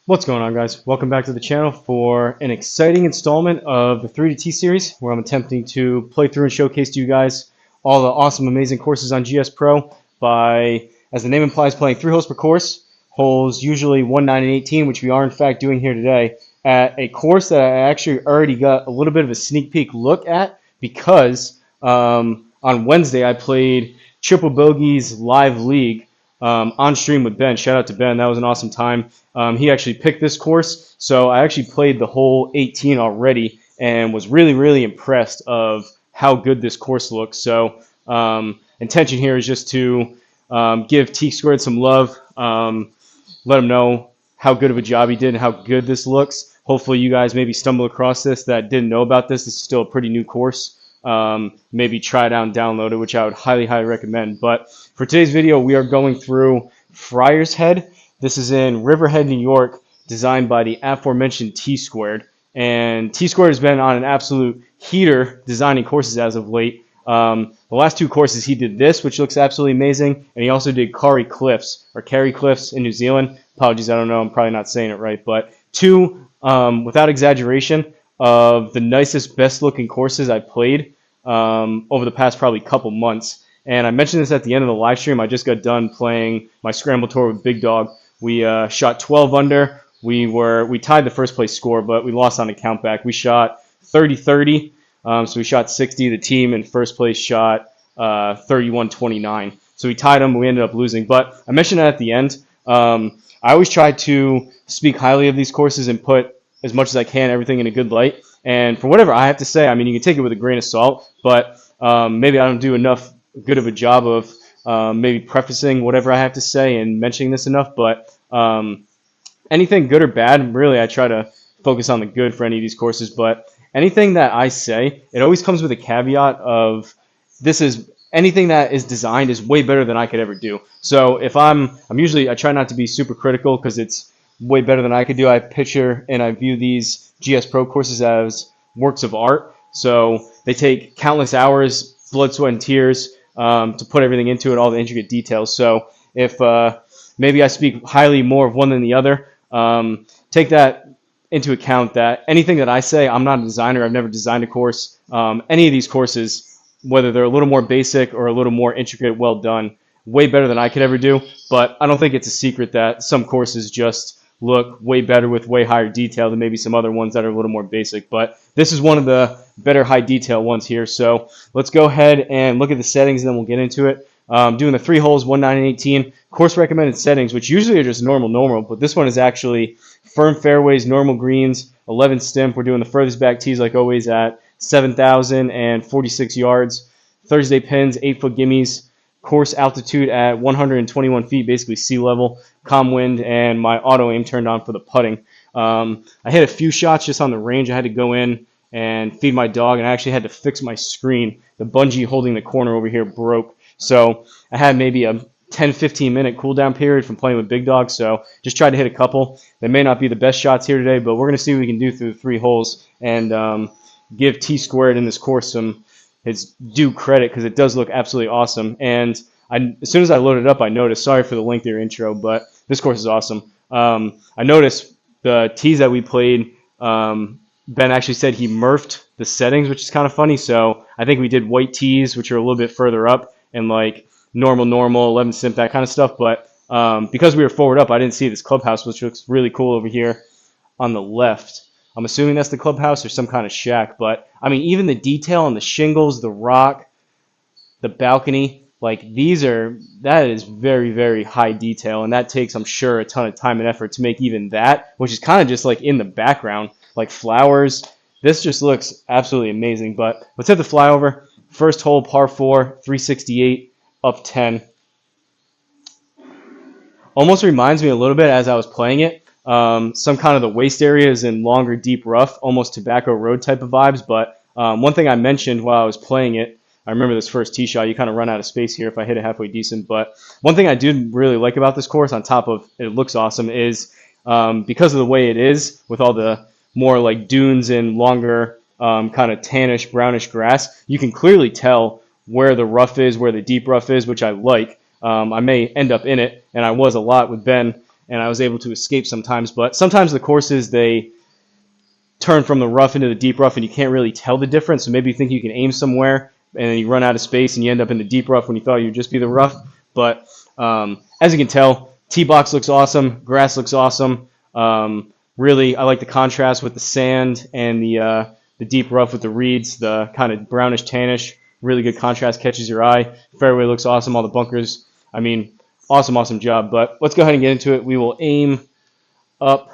What's going on, guys? Welcome back to the channel for an exciting installment of the 3 to T series, where I'm attempting to play through and showcase to you guys all the awesome, amazing courses on GSPro by, as the name implies, playing 3 holes per course, holes usually 1, 9, and 18, which we are in fact doing here today, at a course that I actually already got a little bit of a sneak peek look at because on Wednesday I played Triple Bogey's live league on stream with Ben. Shout out to Ben. That was an awesome time. He actually picked this course, so I actually played the whole 18 already and was really, really impressed of how good this course looks. So intention here is just to give T Squared some love, let him know how good of a job he did and how good this looks. Hopefully you guys maybe stumble across this that didn't know about this. This is still a pretty new course. Maybe try it out and download it, which I would highly, highly recommend. But for today's video, we are going through Friar's Head. This is in Riverhead, New York, designed by the aforementioned T Squared. And T Squared has been on an absolute heater designing courses as of late. The last two courses he did this, which looks absolutely amazing, and he also did Carry Cliffs in New Zealand. Apologies, I don't know, I'm probably not saying it right, but two, without exaggeration, of the nicest, best-looking courses I've played over the past probably couple months. And I mentioned this at the end of the live stream. I just got done playing my scramble tour with Big Dog. We shot 12 under. We tied the first place score, but we lost on a countback. We shot 30-30, so we shot 60. The team in first place shot 31-29. So we tied them. We ended up losing. But I mentioned that at the end. I always try to speak highly of these courses and put as much as I can, everything in a good light. And for whatever I have to say, I mean, you can take it with a grain of salt, but maybe I don't do enough good of a job of maybe prefacing whatever I have to say and mentioning this enough. But anything good or bad, really, I try to focus on the good for any of these courses. But anything that I say, it always comes with a caveat of anything that is designed is way better than I could ever do. So if I'm usually, I try not to be super critical because it's way better than I could do. I picture and I view these GSPro courses as works of art. So they take countless hours, blood, sweat, and tears to put everything into it, all the intricate details. So if maybe I speak highly more of one than the other, take that into account that anything that I say, I'm not a designer. I've never designed a course. Any of these courses, whether they're a little more basic or a little more intricate, well done, way better than I could ever do. But I don't think it's a secret that some courses just look way better with way higher detail than maybe some other ones that are a little more basic. But this is one of the better high detail ones here. So let's go ahead and look at the settings and then we'll get into it. Doing the 3 holes, 1, 9, and 18. Course recommended settings, which usually are just normal, but this one is actually firm fairways, normal greens, 11 stimp. We're doing the furthest back tees like always at 7,046 yards. Thursday pins, 8-foot gimmies. Course altitude at 121 feet, basically sea level, calm wind, and my auto aim turned on for the putting. I hit a few shots just on the range. I had to go in and feed my dog, and I actually had to fix my screen. The bungee holding the corner over here broke. So I had maybe a 10-15 minute cool down period from playing with Big Dog, so just tried to hit a couple. They may not be the best shots here today, but we're going to see what we can do through the 3 holes and give T Squared in this course some his due credit because it does look absolutely awesome. And as soon as I loaded up, I noticed, sorry for the lengthier intro, but this course is awesome. I noticed the tees that we played, Ben actually said he murphed the settings, which is kind of funny. So I think we did white tees, which are a little bit further up, and like normal, 11 simp, that kind of stuff. But because we were forward up, I didn't see this clubhouse, which looks really cool over here on the left. I'm assuming that's the clubhouse or some kind of shack. But, I mean, even the detail on the shingles, the rock, the balcony, like that is very, very high detail. And that takes, I'm sure, a ton of time and effort to make even that, which is kind of just like in the background, like flowers. This just looks absolutely amazing. But let's hit the flyover. First hole, par 4, 368, up 10. Almost reminds me a little bit as I was playing it. Some kind of the waist areas in longer, deep rough, almost Tobacco Road type of vibes. But one thing I mentioned while I was playing it, I remember this first tee shot, you kind of run out of space here if I hit it halfway decent. But one thing I do really like about this course, on top of it looks awesome, is because of the way it is, with all the more like dunes and longer kind of tannish, brownish grass, you can clearly tell where the rough is, where the deep rough is, which I like. I may end up in it, and I was a lot with Ben. and I was able to escape sometimes. But sometimes the courses, they turn from the rough into the deep rough, and you can't really tell the difference. So maybe you think you can aim somewhere, and then you run out of space, and you end up in the deep rough when you thought you would just be the rough. But as you can tell, tee box looks awesome, grass looks awesome. Really, I like the contrast with the sand and the deep rough with the reeds, the kind of brownish tannish. Really good contrast, catches your eye. Fairway looks awesome, all the bunkers. I mean, awesome job. But let's go ahead and get into it. We will aim up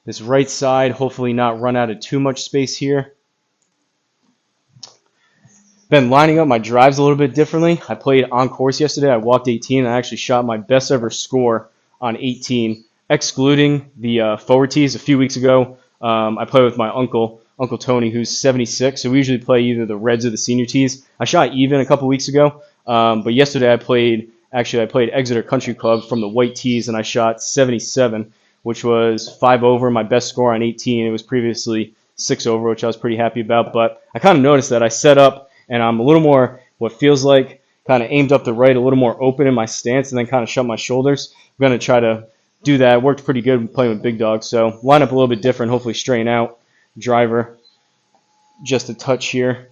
this right side, hopefully not run out of too much space here. Been lining up my drives a little bit differently. I played on course yesterday. I walked 18, and I actually shot my best ever score on 18, excluding the forward tees. A few weeks ago, I played with my Uncle Tony, who's 76. So we usually play either the reds or the senior tees. I shot even a couple weeks ago, but yesterday I played Exeter Country Club from the white tees, and I shot 77, which was 5 over, my best score on 18. It was previously 6 over, which I was pretty happy about. But I kind of noticed that I set up, and I'm a little more, what feels like, kind of aimed up the right, a little more open in my stance, and then kind of shut my shoulders. I'm going to try to do that. It worked pretty good playing with big dogs. So line up a little bit different, hopefully straighten out. Driver, just a touch here.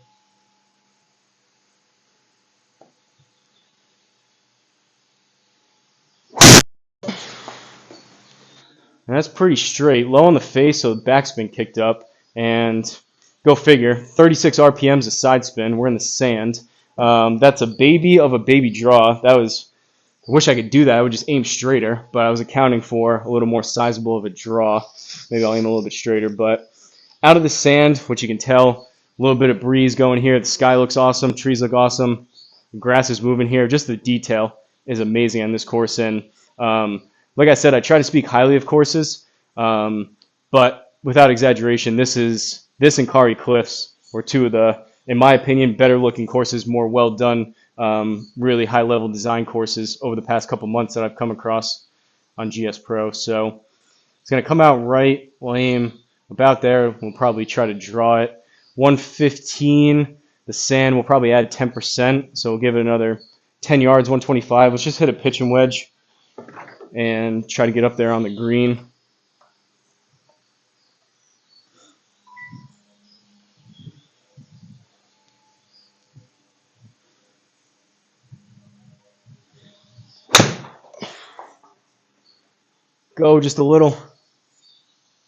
And that's pretty straight. Low on the face, so the backspin kicked up. And go figure, 36 RPMs a side spin. We're in the sand. That's a baby of a baby draw. I wish I could do that. I would just aim straighter, but I was accounting for a little more sizable of a draw. Maybe I'll aim a little bit straighter. But out of the sand, which you can tell, a little bit of breeze going here. The sky looks awesome. Trees look awesome. The grass is moving here. Just the detail is amazing on this course. And like I said, I try to speak highly of courses, but without exaggeration, this and Kari Cliffs were two of the, in my opinion, better looking courses, more well done, really high level design courses over the past couple months that I've come across on GSPro. So it's going to come out right. We'll aim about there. We'll probably try to draw it. 115. The sand will probably add 10%, so we'll give it another 10 yards, 125. Let's just hit a pitch and wedge and try to get up there on the green. Go just a little.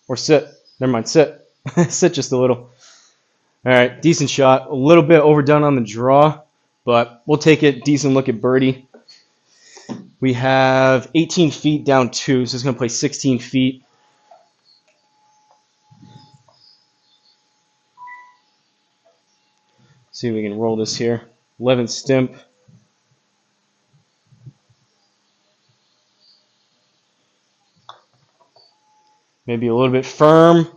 Or sit. Never mind, sit. Sit just a little. All right, decent shot. A little bit overdone on the draw, but we'll take it. Decent look at birdie. We have 18 feet down 2, so it's going to play 16 feet. See if we can roll this here. 11 stimp. Maybe a little bit firm.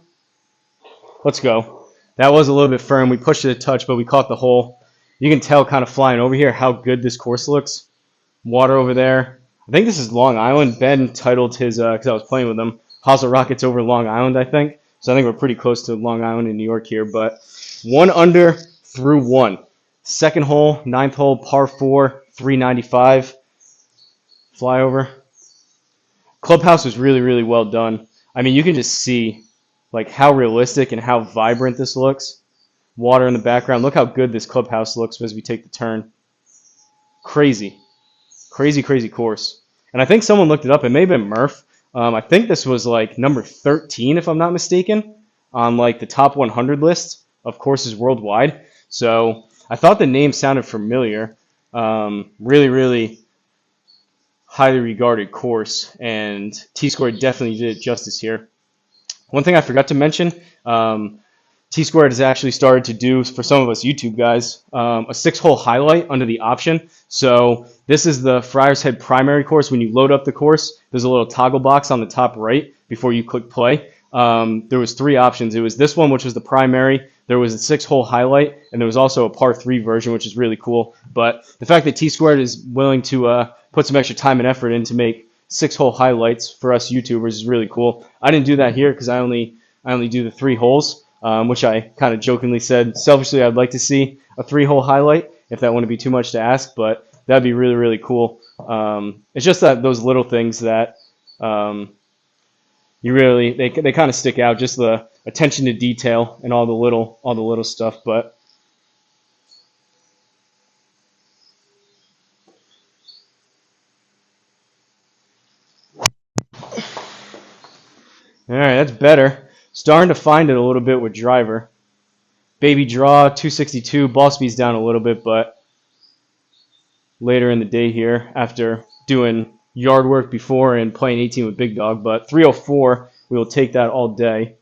Let's go. That was a little bit firm. We pushed it a touch, but we caught the hole. You can tell kind of flying over here how good this course looks. Water over there. I think this is Long Island. Ben titled his, because I was playing with him, Hosel Rockets over Long Island, I think. So I think we're pretty close to Long Island in New York here. But 1 under through 1. Second hole, 9th hole, par 4, 395. Flyover. Clubhouse was really well done. I mean, you can just see like how realistic and how vibrant this looks. Water in the background. Look how good this clubhouse looks as we take the turn. Crazy course. And I think someone looked it up. It may have been Murph. I think this was like number 13, if I'm not mistaken, on like the top 100 list of courses worldwide. So I thought the name sounded familiar. Really highly regarded course, and T-Squared definitely did it justice here. One thing I forgot to mention, T-Squared has actually started to do, for some of us YouTube guys, a 6-hole highlight under the option. So this is the Friar's Head primary course. When you load up the course, there's a little toggle box on the top right before you click play. There was 3 options. It was this one, which was the primary. There was a 6-hole highlight, and there was also a par 3 version, which is really cool. But the fact that T-Squared is willing to put some extra time and effort in to make 6-hole highlights for us YouTubers is really cool. I didn't do that here because I only do the 3 holes, which I kind of jokingly said selfishly I'd like to see a 3-hole highlight if that wouldn't be too much to ask, but that'd be really cool. It's just that those little things that you really they kind of stick out. Just the attention to detail and all the little stuff. But all right, that's better. Starting to find it a little bit with driver. Baby draw 262. Ball speed's down a little bit, but later in the day here after doing yard work before and playing 18 with Big Dog. But 304, we will take that all day.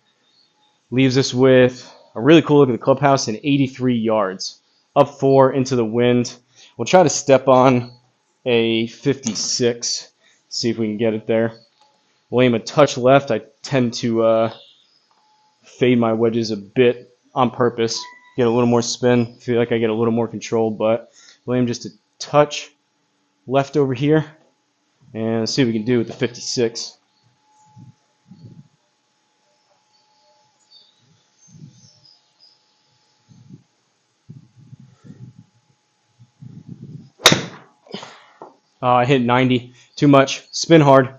Leaves us with a really cool look at the clubhouse and 83 yards. Up 4 into the wind. We'll try to step on a 56. See if we can get it there. We'll aim a touch left. I tend to fade my wedges a bit on purpose. Get a little more spin. Feel like I get a little more control, but we'll aim just a touch left over here. And let's see what we can do with the 56. I hit 90. Too much. Spin hard.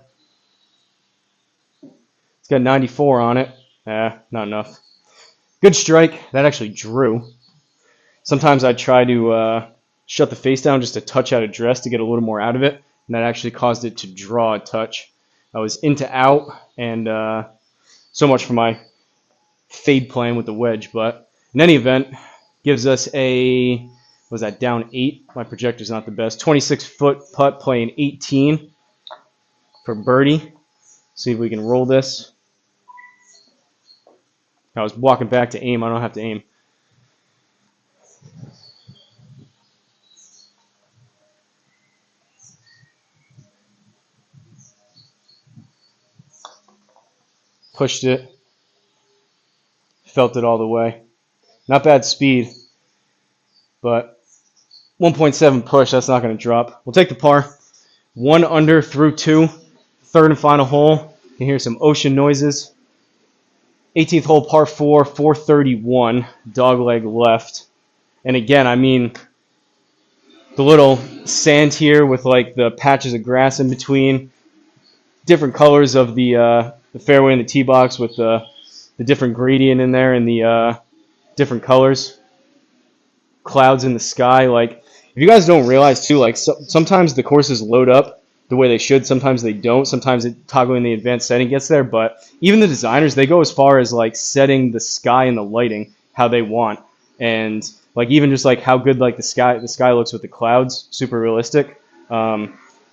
It's got 94 on it. Not enough. Good strike. That actually drew. Sometimes I try to shut the face down just a touch out of dress to get a little more out of it. And that actually caused it to draw a touch. I was into out, and so much for my fade plan with the wedge. But in any event, gives us a, was that down 8? My projector's not the best. 26-foot putt playing 18 for birdie. See if we can roll this. I was walking back to aim. I don't have to aim. Pushed it. Felt it all the way. Not bad speed, but 1.7 push, that's not going to drop. We'll take the par. 1 under through 2. Third and final hole. You can hear some ocean noises. 18th hole, par 4, 431. Dogleg left. And again, I mean, the little sand here with like the patches of grass in between. Different colors of the fairway and the tee box with the different gradient in there and the different colors. Clouds in the sky. Like, if you guys don't realize too, like sometimes the courses load up the way they should, sometimes they don't, sometimes toggling the advanced setting gets there, but even the designers, they go as far as like setting the sky and the lighting how they want, and like even just like how good like the sky looks with the clouds, super realistic.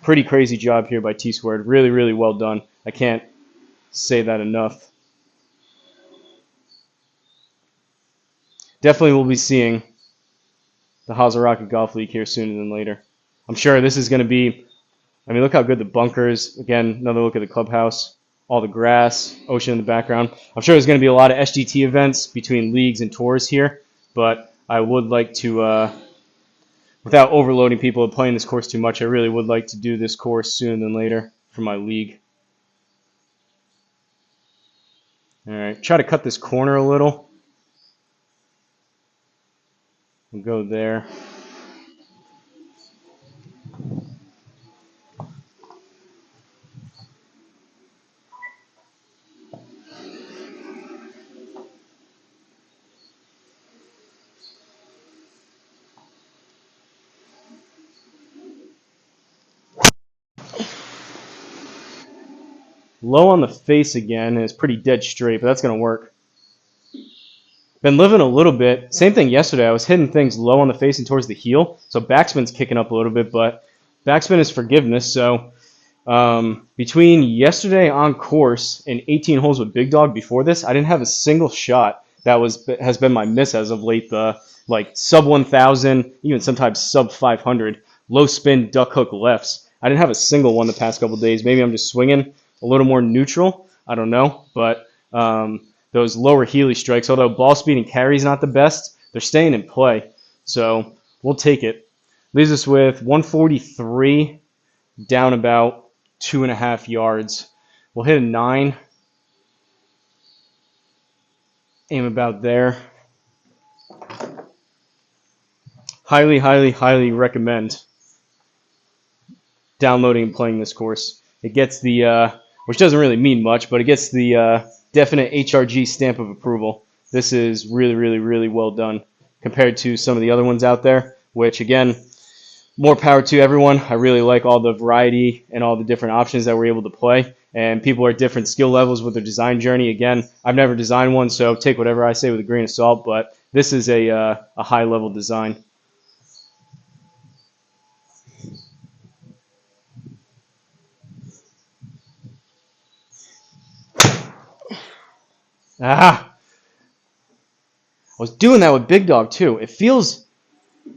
Pretty crazy job here by T-Squared. Really, really well done. I can't say that enough. Definitely will be seeing the Hosel Rocket Golf League here sooner than later. I'm sure this is going to be, I mean, look how good the bunkers. Again, another look at the clubhouse. All the grass, ocean in the background. I'm sure there's going to be a lot of SGT events between leagues and tours here, but I would like to, without overloading people and playing this course too much, I really would like to do this course sooner than later for my league. All right, try to cut this corner a little. We'll go there. Low on the face again, and it's pretty dead straight, but that's going to work. Been living a little bit. Same thing yesterday. I was hitting things low on the face and towards the heel, so backspin's kicking up a little bit, but backspin is forgiveness. So between yesterday on course and 18 holes with Big Dog before this, I didn't have a single shot that has been my miss as of late. The like sub 1,000, even sometimes sub 500, low spin duck hook lefts. I didn't have a single one the past couple days. Maybe I'm just swinging a little more neutral. I don't know, but those lower Healy strikes, although ball speed and carry is not the best, they're staying in play. So we'll take it. Leaves us with 143 down about 2.5 yards. We'll hit a 9. Aim about there. Highly, highly, highly recommend downloading and playing this course. It gets the, which doesn't really mean much, but it gets the definite HRG stamp of approval. This is really, really, really well done compared to some of the other ones out there, which again, more power to everyone. I really like all the variety and all the different options that we're able to play. And people are at different skill levels with their design journey. Again, I've never designed one, so take whatever I say with a grain of salt, but this is a high-level design. I was doing that with Big Dog too. It feels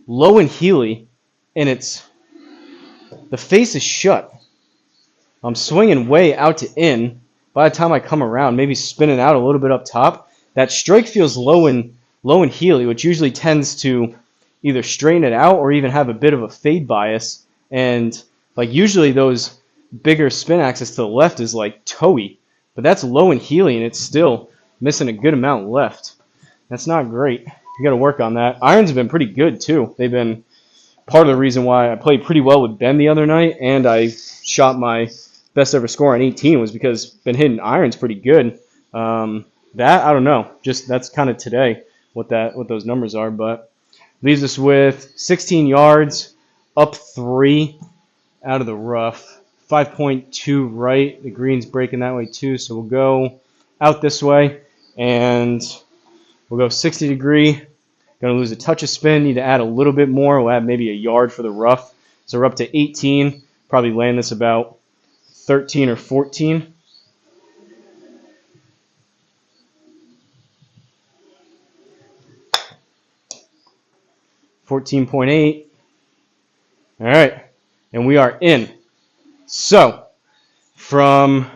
low and heely, and the face is shut. I'm swinging way out to in. By the time I come around, maybe spinning out a little bit up top, that strike feels low and heely, which usually tends to either straighten it out or even have a bit of a fade bias. And like usually those bigger spin axis to the left is like toey, but that's low and heely, and it's still missing a good amount left. That's not great. You got to work on that. Irons have been pretty good too. They've been part of the reason why I played pretty well with Ben the other night, and I shot my best ever score on 18 was because been hitting irons pretty good. That I don't know. Just that's kind of today what those numbers are, but leaves us with 16 yards, up 3 out of the rough, 5.2 right. The green's breaking that way too, so we'll go out this way and we'll go 60 degree. Going to lose a touch of spin. Need to add a little bit more. We'll add maybe a yard for the rough. So we're up to 18. Probably land this about 13 or 14. $14.8. All right, and we are in. So from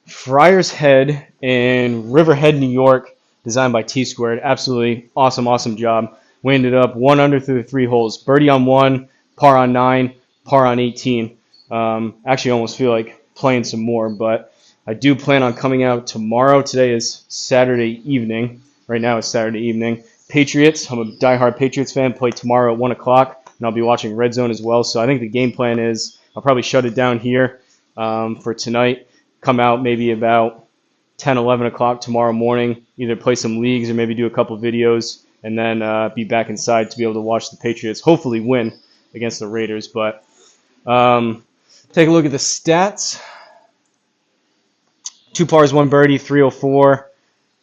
Friar's Head in Riverhead, New York, designed by T-Squared. Absolutely awesome job. We ended up 1 under through the 3 holes. Birdie on 1, par on 9, par on 18. Actually, almost feel like playing some more, but I do plan on coming out tomorrow. Today is Saturday evening. Right now it's Saturday evening. Patriots. I'm a diehard Patriots fan. Play tomorrow at 1 o'clock, and I'll be watching Red Zone as well. So I think the game plan is I'll probably shut it down here for tonight. Come out maybe about 10, 11 o'clock tomorrow morning, either play some leagues or maybe do a couple videos, and then be back inside to be able to watch the Patriots hopefully win against the Raiders. But take a look at the stats. 2 pars, 1 birdie, 304.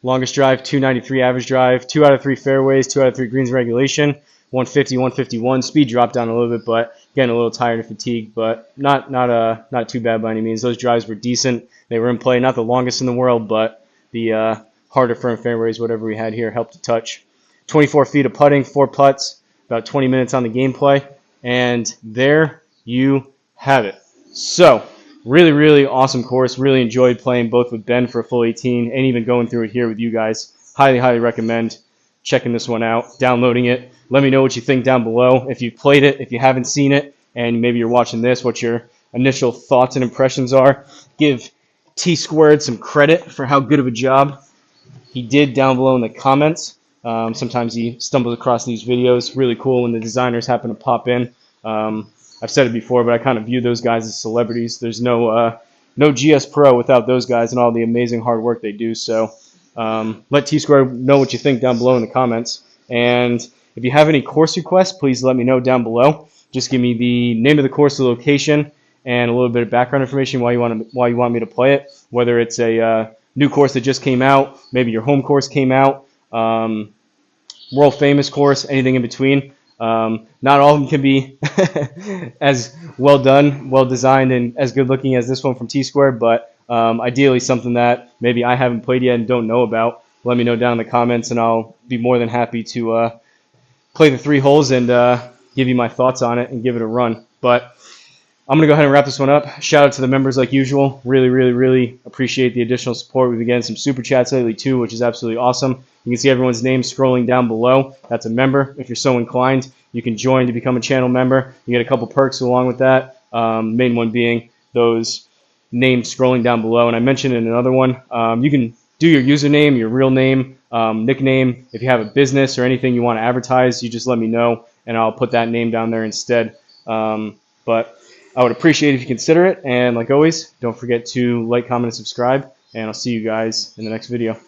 Longest drive, 293 average drive. 2 out of 3 fairways, 2 out of 3 greens in regulation. 150, 151. Speed dropped down a little bit, but getting a little tired and fatigued, but not too bad by any means. Those drives were decent. They were in play, not the longest in the world, but the harder firm fairways, whatever we had here, helped to touch. 24 feet of putting, 4 putts, about 20 minutes on the gameplay, and there you have it. So, really awesome course. Really enjoyed playing both with Ben for a full 18 and even going through it here with you guys. Highly recommend checking this one out, downloading it. Let me know what you think down below. If you've played it, if you haven't seen it, and maybe you're watching this, what your initial thoughts and impressions are. Give T-Squared some credit for how good of a job he did down below in the comments. Sometimes he stumbles across these videos. Really cool when the designers happen to pop in. I've said it before, but I kind of view those guys as celebrities. There's no GSPro without those guys and all the amazing hard work they do. So let T-Squared know what you think down below in the comments. And if you have any course requests, please let me know down below. Just give me the name of the course, the location, and a little bit of background information why you want me to play it. Whether it's a new course that just came out, maybe your home course came out, world famous course, anything in between. Not all of them can be as well done, well designed, and as good looking as this one from T-Squared, but ideally something that maybe I haven't played yet and don't know about. Let me know down in the comments, and I'll be more than happy to play the 3 holes and give you my thoughts on it and give it a run. But I'm going to go ahead and wrap this one up. Shout out to the members like usual. Really appreciate the additional support. We've been getting some super chats lately too, which is absolutely awesome. You can see everyone's name scrolling down below. That's a member. If you're so inclined, you can join to become a channel member. You get a couple perks along with that. Main one being those names scrolling down below. And I mentioned in another one, you can do your username, your real name, nickname. If you have a business or anything you want to advertise, you just let me know, and I'll put that name down there instead. But I would appreciate it if you consider it. And like always, don't forget to like, comment, and subscribe. And I'll see you guys in the next video.